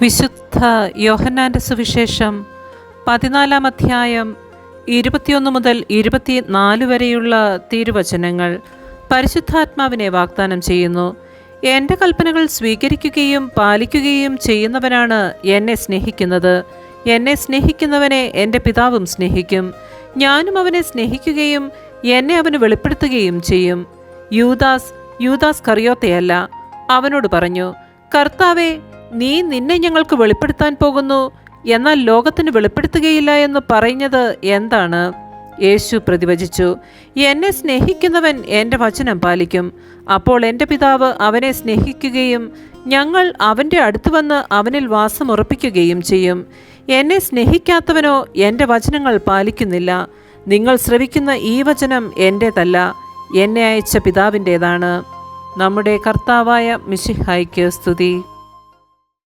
വിശുദ്ധ യോഹന്നാൻ്റെ സുവിശേഷം 14-ാം അധ്യായം 21 മുതൽ 24 വരെയുള്ള തിരുവചനങ്ങൾ പരിശുദ്ധാത്മാവിനെ വാഗ്ദാനം ചെയ്യുന്നു. എൻ്റെ കൽപ്പനകൾ സ്വീകരിക്കുകയും പാലിക്കുകയും ചെയ്യുന്നവനാണ് എന്നെ സ്നേഹിക്കുന്നത്. എന്നെ സ്നേഹിക്കുന്നവനെ എൻ്റെ പിതാവും സ്നേഹിക്കും. ഞാനും അവനെ സ്നേഹിക്കുകയും എന്നെ അവന് വെളിപ്പെടുത്തുകയും ചെയ്യും. യൂദാസ് കറിയോത്തയല്ല, അവനോട് പറഞ്ഞു, കർത്താവേ, നീ നിന്നെ ഞങ്ങൾക്ക് വെളിപ്പെടുത്താൻ പോകുന്നു, എന്നാൽ ലോകത്തിന് വെളിപ്പെടുത്തുകയില്ല എന്ന് പറഞ്ഞത് എന്താണ്? യേശു പ്രതിവചിച്ചു, എന്നെ സ്നേഹിക്കുന്നവൻ എൻ്റെ വചനം പാലിക്കും. അപ്പോൾ എൻ്റെ പിതാവ് അവനെ സ്നേഹിക്കുകയും ഞങ്ങൾ അവൻ്റെ അടുത്ത് വന്ന് അവനിൽ വാസമുറപ്പിക്കുകയും ചെയ്യും. എന്നെ സ്നേഹിക്കാത്തവനോ എൻ്റെ വചനങ്ങൾ പാലിക്കുന്നില്ല. നിങ്ങൾ ശ്രവിക്കുന്ന ഈ വചനം എൻ്റേതല്ല, എന്നെ അയച്ച പിതാവിൻ്റേതാണ്. നമ്മുടെ കർത്താവായ മിശിഹായ്ക്ക് സ്തുതി.